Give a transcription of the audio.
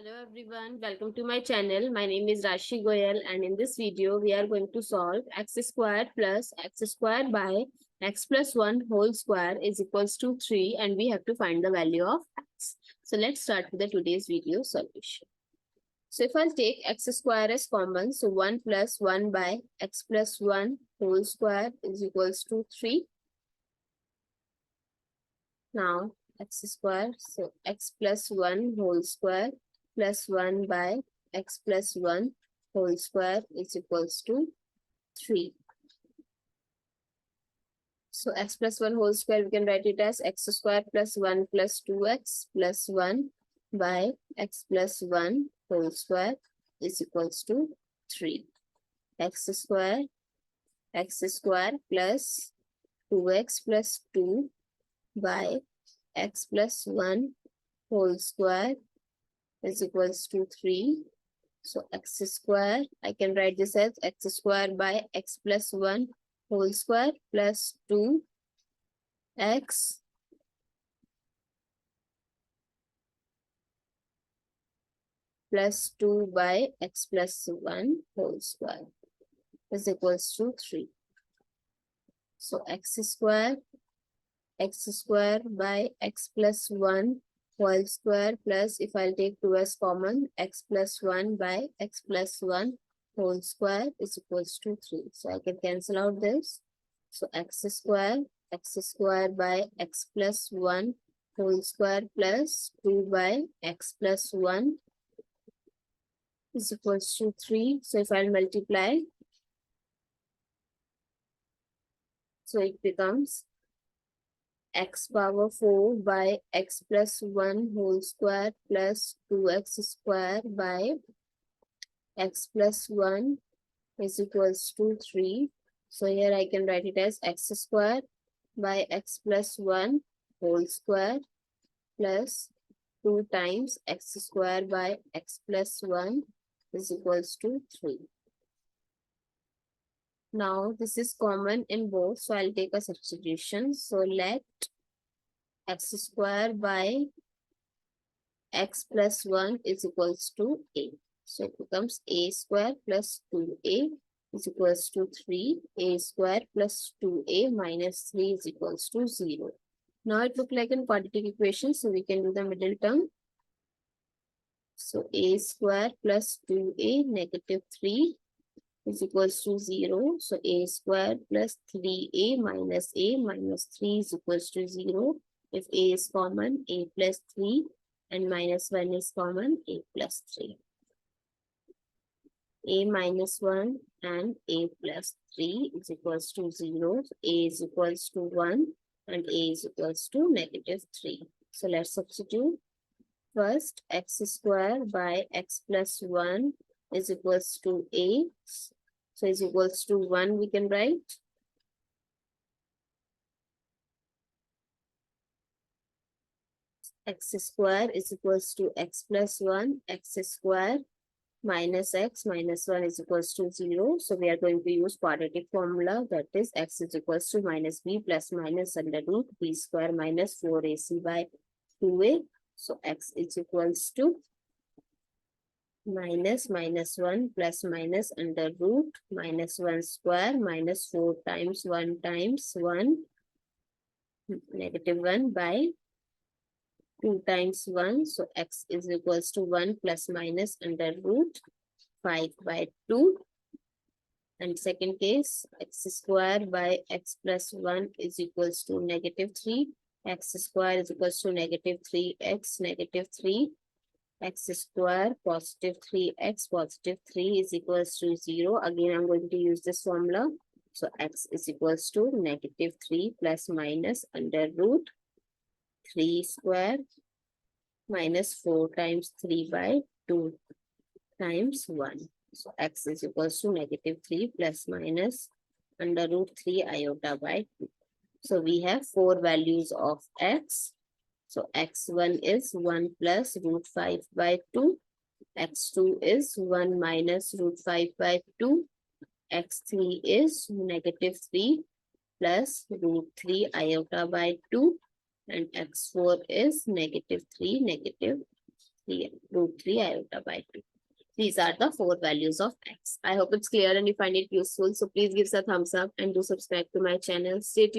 Hello everyone, welcome to my channel. My name is Rashi Goel and in this video we are going to solve x squared plus x squared by x plus 1 whole square is equals to 3 and we have to find the value of x. So let's start with the today's video solution. So if I'll take x square as common, so 1 plus 1 by x plus 1 whole square is equals to 3. Now x square, so x plus 1 whole square plus 1 by x plus 1 whole square is equals to 3. So x plus 1 whole square, we can write it as x square plus 1 plus 2x plus 1 by x plus 1 whole square is equals to 3. x square plus 2x plus 2 by x plus 1 whole square is equals to 3. So x square, I can write this as x square by x plus 1 whole square plus 2x plus 2 by x plus 1 whole square is equals to 3. So x square by x plus 1 whole square plus, if I'll take 2 as common, x plus 1 by x plus 1 whole square is equals to 3. So I can cancel out this. So x square by x plus 1 whole square plus 2 by x plus 1 is equals to 3. So if I'll multiply, so it becomes x power 4 by x plus 1 whole square plus 2x square by x plus 1 is equals to 3. So here I can write it as x square by x plus 1 whole square plus 2 times x square by x plus 1 is equals to 3. Now this is common in both, so I'll take a substitution. So let x square by x plus 1 is equals to a. So it becomes a square plus 2a is equals to 3. A square plus 2a minus 3 is equals to 0. Now it looks like a quadratic equation, so we can do the middle term. So a square plus 2a negative 3 is equals to 0. So a square plus 3a minus 3 is equals to 0. If a is common, a plus 3 and minus 1 is common, a plus 3. A minus 1 and a plus 3 is equals to 0. So a is equals to 1 and a is equals to negative 3. So let's substitute. First, x square by x plus 1 is equals to a. So is equals to 1 we can write. X square is equals to x plus 1, x square minus x minus 1 is equals to 0. So we are going to use quadratic formula, that is x is equals to minus b plus minus under root b square minus 4ac by 2a. So x is equals to minus 1 plus minus under root minus 1 square minus 4 times 1 times 1 negative 1 by 2 times 1. So x is equals to 1 plus minus under root 5 by 2. And second case, x square by x plus 1 is equals to negative 3. X square is equals to negative 3x negative 3. X square positive 3x positive 3 is equals to 0. Again, I'm going to use this formula. So x is equals to negative 3 plus minus under root 3 square minus 4 times 3 by 2 times 1. So x is equals to negative 3 plus minus under root 3 iota by 2. So we have 4 values of x. So x1 is 1 plus root 5 by 2. x2 is 1 minus root 5 by 2. x3 is negative 3 plus root 3 iota by 2. And x4 is negative 3, negative root 3 iota by 2. These are the 4 values of x. I hope it's clear and you find it useful. So please give us a thumbs up and do subscribe to my channel. Stay tuned.